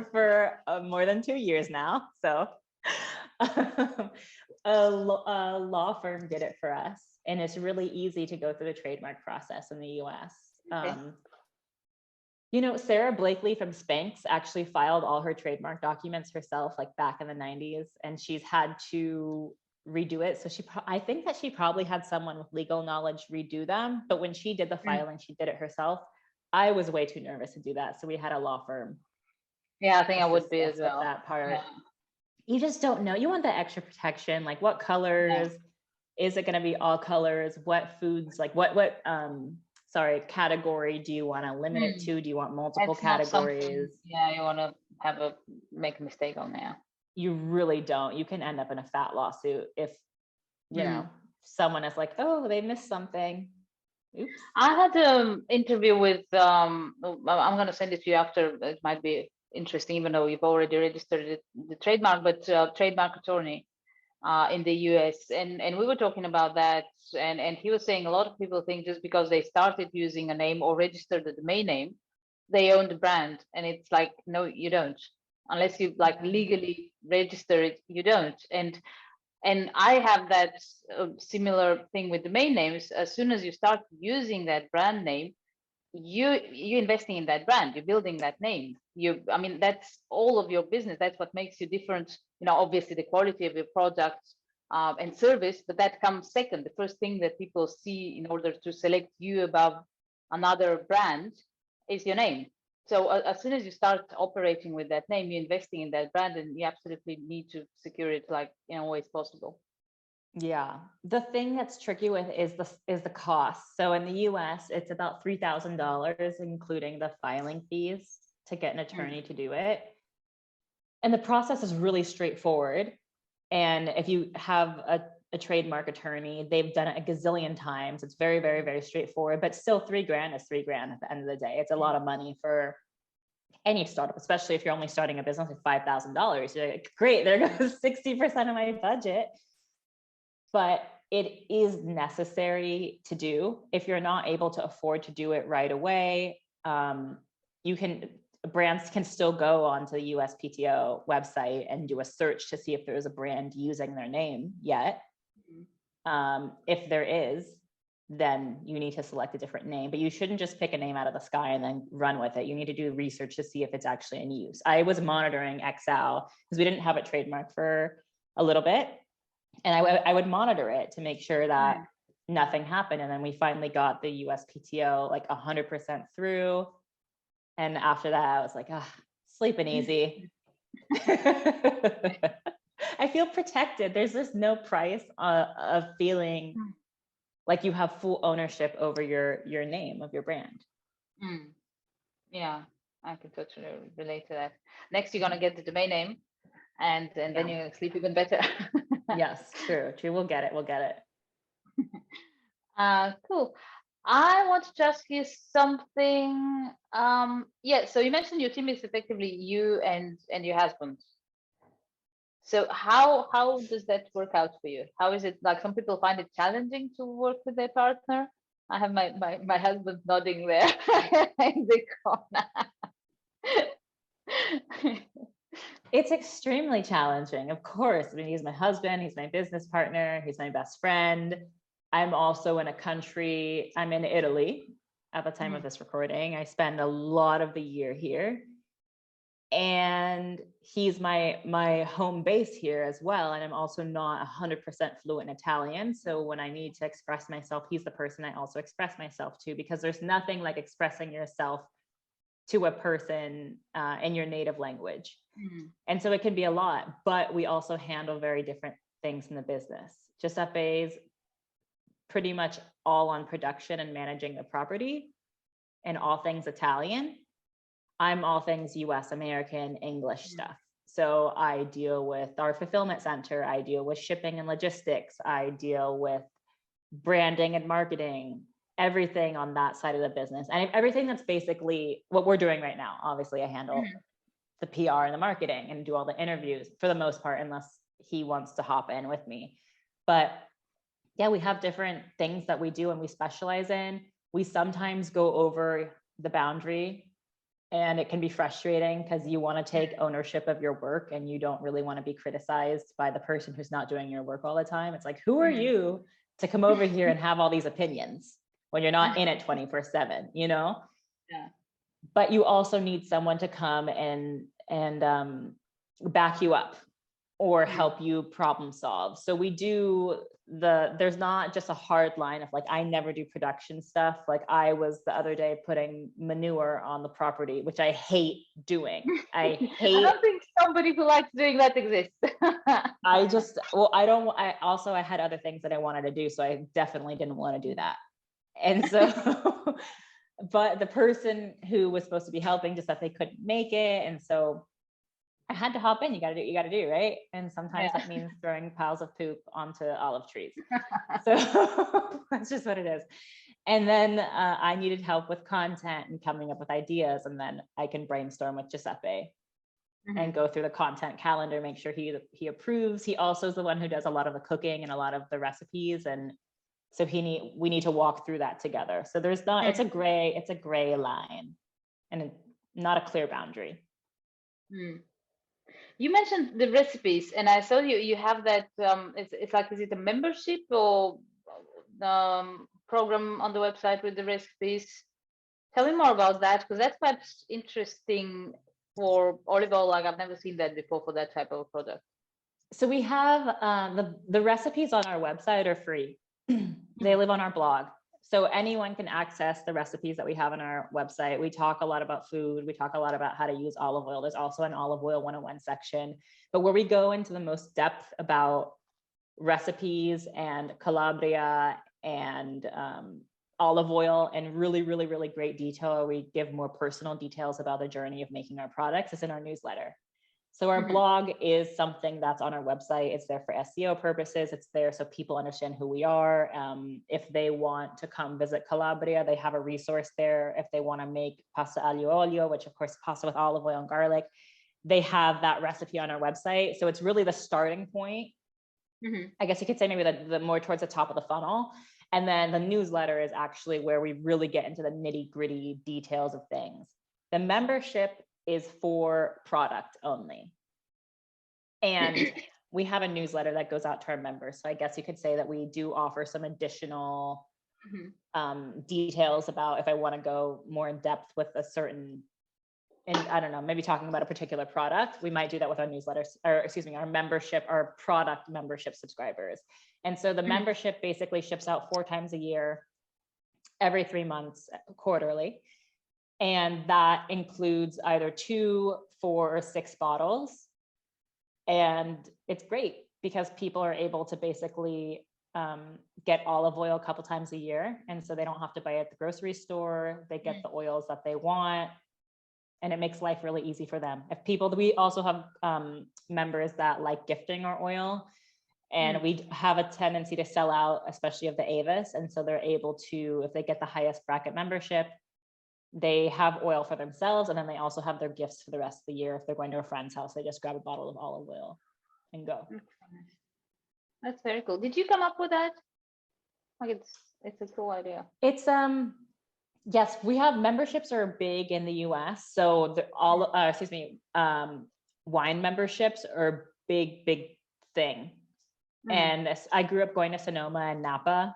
for more than 2 years now. So a law firm did it for us, and it's really easy to go through the trademark process in the US. Okay. Sarah Blakely from Spanx actually filed all her trademark documents herself, like back in the 90s, and she's had to redo it. So I think that she probably had someone with legal knowledge redo them, but when she did the filing, she did it herself. I was way too nervous to do that, so we had a law firm. Yeah, I think I would be as well. That part. Yeah. You just don't know. You want the extra protection, like what colors, is it going to be all colors? What foods, like what category do you want to limit it to? Do you want multiple categories? Yeah, you want to make a mistake on there. You really don't. You can end up in a fat lawsuit if, someone is like, oh, they missed something. Oops. I had an interview with, I'm going to send it to you after. It might be interesting, even though you've already registered the trademark, but trademark attorney in the US. And we were talking about that. And he was saying a lot of people think just because they started using a name or registered the domain name, they own the brand. And it's like, no, you don't. Unless you like legally register it, you don't. And I have that similar thing with domain names. As soon as you start using that brand name, you're investing in that brand, you're building that name. That's all of your business. That's what makes you different. Obviously the quality of your product and service, but that comes second. The first thing that people see in order to select you above another brand is your name. So as soon as you start operating with that name, you're investing in that brand, and you absolutely need to secure it like in a way as possible. Yeah. The thing that's tricky with is the cost. So in the US, it's about $3,000, including the filing fees to get an attorney to do it. And the process is really straightforward. And if you have a trademark attorney, they've done it a gazillion times. It's very, very, very straightforward, but still $3,000 is $3,000 at the end of the day. It's a lot of money for any startup, especially if you're only starting a business with $5,000. You're like, great, there goes 60% of my budget. But it is necessary to do. If you're not able to afford to do it right away, brands can still go onto the USPTO website and do a search to see if there is a brand using their name yet. If there is, then you need to select a different name, but you shouldn't just pick a name out of the sky and then run with it. You need to do research to see if it's actually in use. I was monitoring EXAU because we didn't have it trademarked for a little bit. And I would monitor it to make sure that nothing happened. And then we finally got the USPTO like 100% through. And after that, I was like, sleeping easy. I feel protected. There's just no price of feeling like you have full ownership over your name of your brand. Yeah, I can totally relate to that. Next, you're gonna get the domain name, and then you're gonna sleep even better. Yes, true. We'll get it. Cool. I want to ask you something. So you mentioned your team is effectively you and your husband. So how does that work out for you? How is it? Like, some people find it challenging to work with their partner. I have my husband nodding there in the corner. It's extremely challenging, of course. I mean, he's my husband, he's my business partner, he's my best friend. I'm also in I'm in Italy at the time of this recording. I spend a lot of the year here. And he's my home base here as well. And I'm also not 100% fluent in Italian. So when I need to express myself, he's the person I also express myself to, because there's nothing like expressing yourself to a person in your native language. And so it can be a lot, but we also handle very different things in the business. Giuseppe's pretty much all on production and managing the property and all things Italian. I'm all things US, American, English stuff. So I deal with our fulfillment center. I deal with shipping and logistics. I deal with branding and marketing, everything on that side of the business. And everything that's basically what we're doing right now. Obviously, I handle the PR and the marketing and do all the interviews for the most part, unless he wants to hop in with me. But yeah, we have different things that we do and we specialize in. We sometimes go over the boundary And it can be frustrating because you want to take ownership of your work and you don't really want to be criticized by the person who's not doing your work all the time. It's like, who are you to come over here and have all these opinions when you're not in it 24/7, you know? Yeah. But you also need someone to come and back you up or help you problem solve. So we do there's not just a hard line of like, I never do production stuff. Like I was the other day putting manure on the property, which I hate doing. I don't think somebody who likes doing that exists. I had other things that I wanted to do. So I definitely didn't want to do that. And so, but the person who was supposed to be helping just said they couldn't make it. And so I had to hop in. You got to do what you got to do, right? And sometimes that means throwing piles of poop onto olive trees. So that's just what it is. And then I needed help with content and coming up with ideas. And then I can brainstorm with Giuseppe and go through the content calendar, make sure he approves. He also is the one who does a lot of the cooking and a lot of the recipes. And so we need to walk through that together. So there's not, it's a gray line and not a clear boundary. You mentioned the recipes, and I saw you have that. It's like, is it a membership or program on the website with the recipes? Tell me more about that, because that's quite interesting for olive oil. Like I've never seen that before for that type of product. So we have the recipes on our website are free. They live on our blog. So anyone can access the recipes that we have on our website. We talk a lot about food. We talk a lot about how to use olive oil. There's also an olive oil 101 section, but where we go into the most depth about recipes and Calabria and olive oil and really, really, really great detail, where we give more personal details about the journey of making our products, is in our newsletter. So our blog is something that's on our website. It's there for SEO purposes. It's there so people understand who we are. If they want to come visit Calabria, they have a resource there. If they want to make pasta aglio olio, which of course is pasta with olive oil and garlic, they have that recipe on our website. So it's really the starting point. I guess you could say maybe the more towards the top of the funnel. And then the newsletter is actually where we really get into the nitty gritty details of things. The membership is for product only. And we have a newsletter that goes out to our members. So I guess you could say that we do offer some additional details about if I want to go more in depth with a certain, and I don't know, maybe talking about a particular product, we might do that with our newsletters, or excuse me, our membership, our product membership subscribers. And so the membership basically ships out 4 times a year, every 3 months, quarterly. And that includes either 2, 4, or 6 bottles. And it's great because people are able to basically get olive oil a couple times a year. And so they don't have to buy it at the grocery store. They get the oils that they want. And it makes life really easy for them. We also have members that like gifting our oil. And we have a tendency to sell out, especially of the Avis. And so they're able to, if they get the highest bracket membership, they have oil for themselves, and then they also have their gifts for the rest of the year. If they're going to a friend's house, they just grab a bottle of olive oil and go. That's very cool. Did you come up with that? Like it's a cool idea. It's yes, we have memberships are big in the US. So wine memberships are a big thing. And I grew up going to Sonoma and Napa.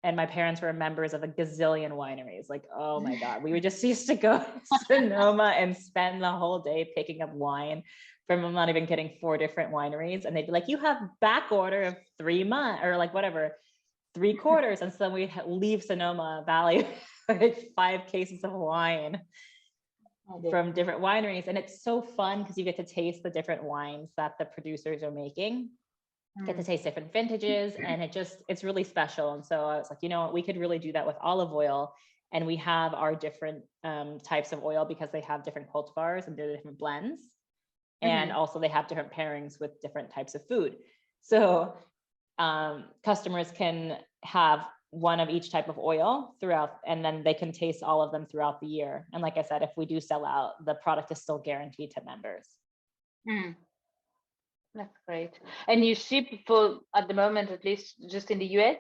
And my parents were members of a gazillion wineries. Like, oh my God, we would just used to go to Sonoma and spend the whole day picking up wine from, I'm not even kidding, 4 different wineries. And they'd be like, you have back order of 3 months or like whatever, 3 quarters. And so we'd leave Sonoma Valley with 5 cases of wine from different wineries. And it's so fun because you get to taste the different wines that the producers are making. Get to taste different vintages, and it's really special. And so I was like, you know what, we could really do that with olive oil. And we have our different types of oil because they have different cultivars and they're different blends. And also they have different pairings with different types of food. So customers can have one of each type of oil throughout, and then they can taste all of them throughout the year. And like I said, if we do sell out, the product is still guaranteed to members. That's great. And you ship for, at the moment, at least just in the US?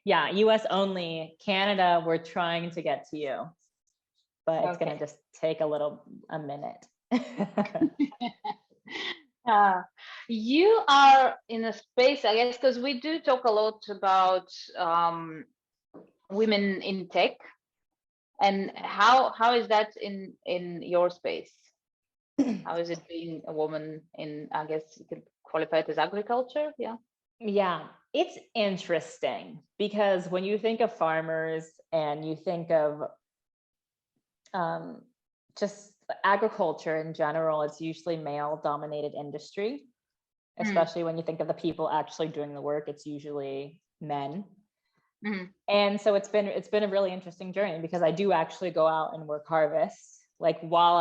Yeah, US only. Canada, we're trying to get to you. but it's Okay. going to just take a minute. You are in a space, I guess, because we do talk a lot about women in tech, and how is that in your space? How is it being a woman in, I guess you could qualify it as agriculture? Yeah. Yeah, it's interesting because when you think of farmers and you think of just agriculture in general, it's usually male dominated industry, especially when you think of the people actually doing the work, it's usually men. And so it's been a really interesting journey because I do actually go out and work harvests. Like while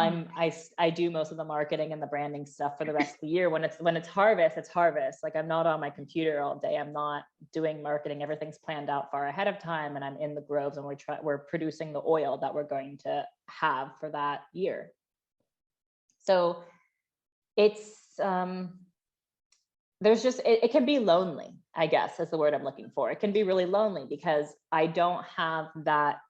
I do most of the marketing and the branding stuff for the rest of the year. When it's harvest, it's harvest. Like I'm not on my computer all day. I'm not doing marketing. Everything's planned out far ahead of time, and I'm in the groves and we're producing the oil that we're going to have for that year. So it's there's just it can be lonely, I guess is the word I'm looking for. It can be really lonely because I don't have that.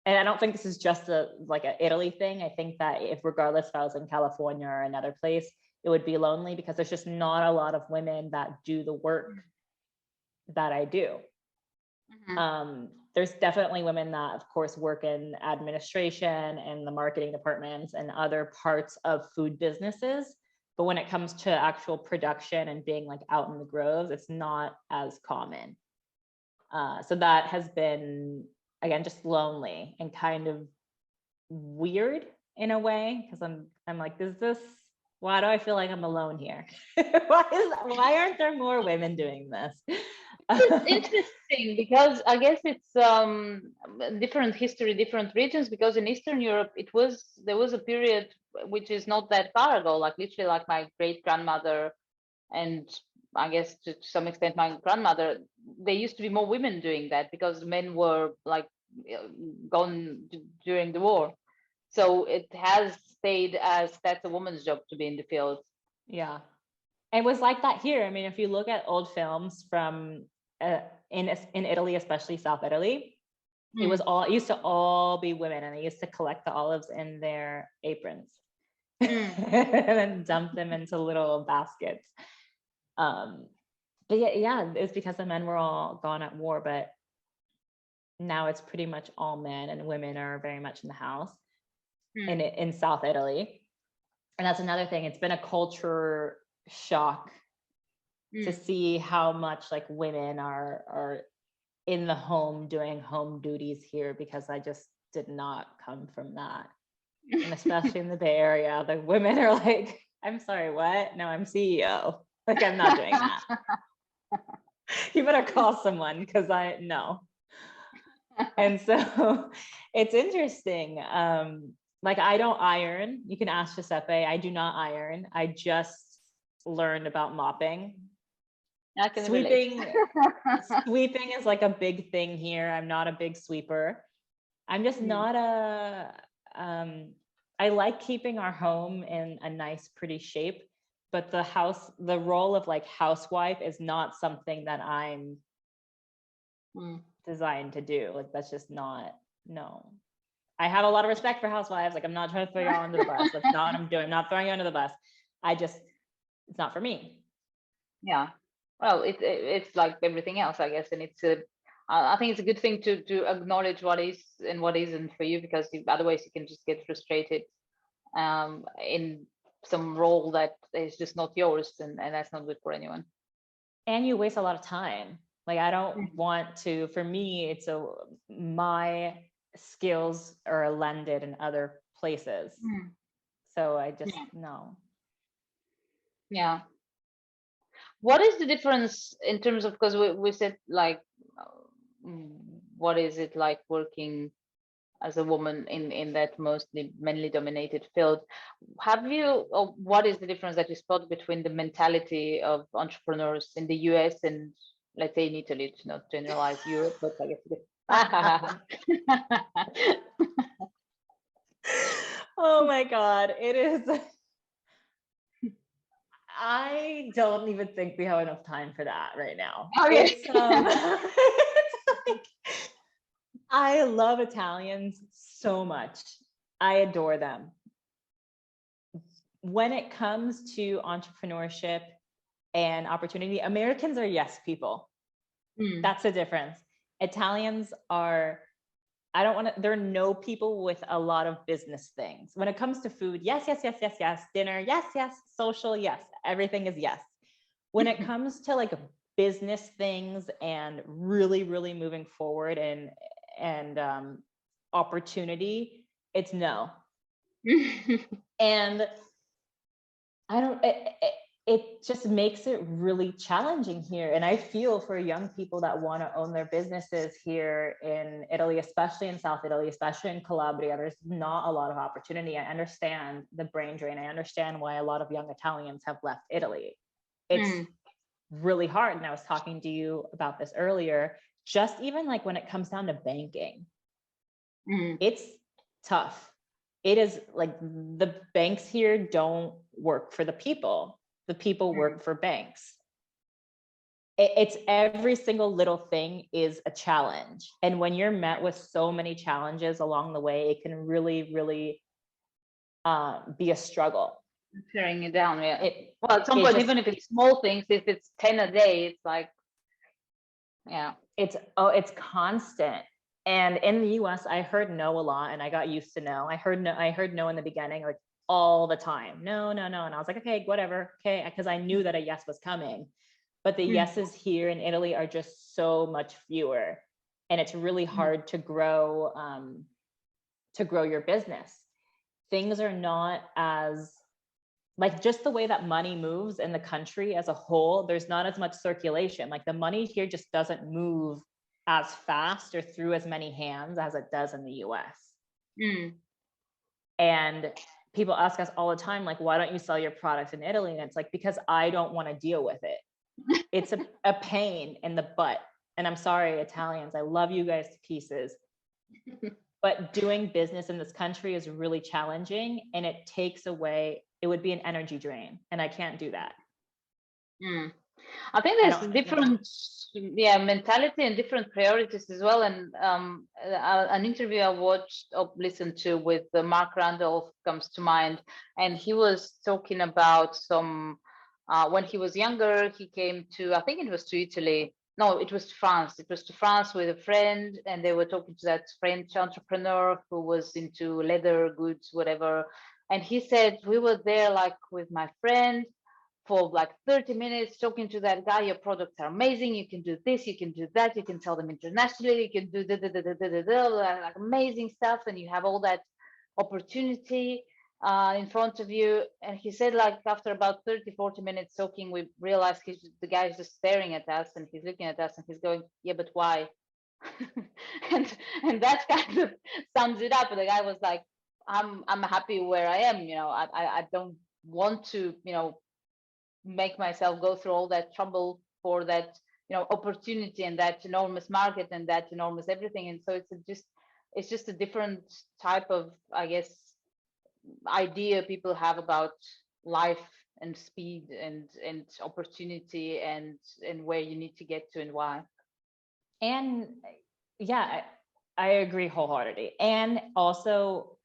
And I don't think this is just like an Italy thing. I think that regardless if I was in California or another place, it would be lonely because there's just not a lot of women that do the work that I do. There's definitely women that, of course, work in administration and the marketing departments and other parts of food businesses. But when it comes to actual production and being like out in the groves, it's not as common. So that has been, again, just lonely and kind of weird in a way, because I'm like, why do I feel like I'm alone here? Why aren't there more women doing this? It's interesting because I guess it's different history, different regions, because in Eastern Europe there was a period which is not that far ago, like literally like my great grandmother and I guess to some extent my grandmother, there used to be more women doing that because men were like gone during the war. So it has stayed as that's a woman's job to be in the field. Yeah. It was like that here. I mean, if you look at old films from in Italy, especially South Italy, it used to all be women, and they used to collect the olives in their aprons and then dump them into little baskets. But yeah, it's because the men were all gone at war, but now it's pretty much all men, and women are very much in the house in South Italy. And that's another thing. It's been a culture shock to see how much like women are in the home doing home duties here, because I just did not come from that. And especially in the Bay Area, the women are like, I'm sorry, what? No, I'm CEO. Like, I'm not doing that. You better call someone, because no. And so it's interesting. Like, I don't iron. You can ask Giuseppe. I do not iron. I just learned about mopping. I can relate. Sweeping is like a big thing here. I'm not a big sweeper. I'm just not I like keeping our home in a nice, pretty shape, but the role of like housewife is not something that I'm designed to do. Like, that's just not, no. I have a lot of respect for housewives. Like, I'm not trying to throw you all under the bus. That's not what I'm doing. I'm not throwing you under the bus. It's not for me. Yeah. Well, it's like everything else, I guess, and I think it's a good thing to acknowledge what is and what isn't for you, because otherwise you can just get frustrated in some role that is just not yours, and that's not good for anyone. And you waste a lot of time. Like, I don't want to. For me, my skills are lended in other places, so I just no. Yeah. What is the difference in terms of, because we said like, what is it like working as a woman in that mostly mainly dominated field? What is the difference that you spot between the mentality of entrepreneurs in the US and, let's say, in Italy, to not generalize Europe, but I guess. Oh my God, it is. I don't even think we have enough time for that right now. Okay. It's like, I love Italians so much. I adore them. When it comes to entrepreneurship and opportunity, Americans are yes people. That's the difference. Italians are, I don't want to, there are no people with a lot of business things. When it comes to food, yes, yes, yes, yes, yes. Dinner, yes, yes. Social, yes. Everything is yes. When it comes to like business things and really, really moving forward and opportunity, it's no. And I don't, it just makes it really challenging here. And I feel for young people that want to own their businesses here in Italy, especially in South Italy, especially in Calabria, there's not a lot of opportunity. I understand the brain drain. I understand why a lot of young Italians have left Italy. It's really hard. And I was talking to you about this earlier, just even like when it comes down to banking, it's tough. It is like the banks here don't work for the people. The people work for banks. It's every single little thing is a challenge. And when you're met with so many challenges along the way, it can really, really be a struggle. Tearing it down, yeah. Well, at some point, even if it's small things, if it's 10 a day, it's like, yeah. It's constant. And in the US, I heard no a lot, and I got used to no. I heard no in the beginning, like all the time. No. And I was like, okay, whatever. Okay. Because I knew that a yes was coming. But the yeses here in Italy are just so much fewer. And it's really hard to grow your business. Things are not as, like, just the way that money moves in the country as a whole, there's not as much circulation. Like the money here just doesn't move as fast or through as many hands as it does in the US. And people ask us all the time, like, why don't you sell your products in Italy? And it's like, because I don't want to deal with it. It's a pain in the butt. And I'm sorry, Italians, I love you guys to pieces. But doing business in this country is really challenging, and it takes away, it would be an energy drain, and I can't do that. I think there's different mentality and different priorities as well. And an interview I watched or listened to with Mark Randolph comes to mind, and he was talking about some when he was younger, he came to, I think it was to Italy. No, it was to France. It was to France with a friend, and they were talking to that French entrepreneur who was into leather goods, whatever. And he said, we were there like with my friend for like 30 minutes talking to that guy. Your products are amazing. You can do this, you can do that, you can sell them internationally, you can do like amazing stuff, and you have all that opportunity in front of you. And he said, like, after about 30-40 minutes talking, we realized the guy is just staring at us, and he's looking at us, and he's going, yeah, but why? and that kind of sums it up. The guy was like, I'm happy where I am. I don't want to, make myself go through all that trouble for that, opportunity and that enormous market and that enormous everything. And so it's just a different type of, I guess, idea people have about life and speed and opportunity and where you need to get to and why. And yeah, I agree wholeheartedly. And also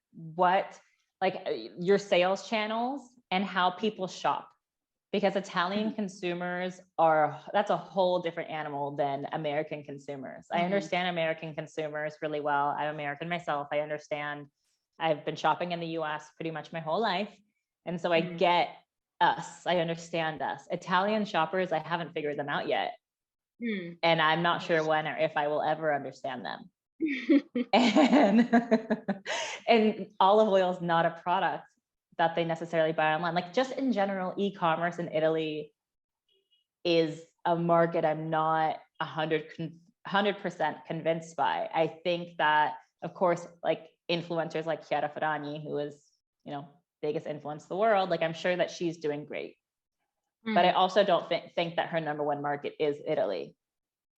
your sales channels and how people shop, because Italian consumers that's a whole different animal than American consumers. I understand American consumers really well. I'm American myself. I understand. I've been shopping in the US pretty much my whole life. And so I get us. I understand us. Italian shoppers, I haven't figured them out yet. And I'm not sure when or if I will ever understand them. and olive oil is not a product that they necessarily buy online. Like, just in general, e-commerce in Italy is a market I'm not 100% convinced by. I think that, of course, like influencers like Chiara Ferragni, who is, biggest influence in the world, like I'm sure that she's doing great. But I also don't think that her number one market is Italy.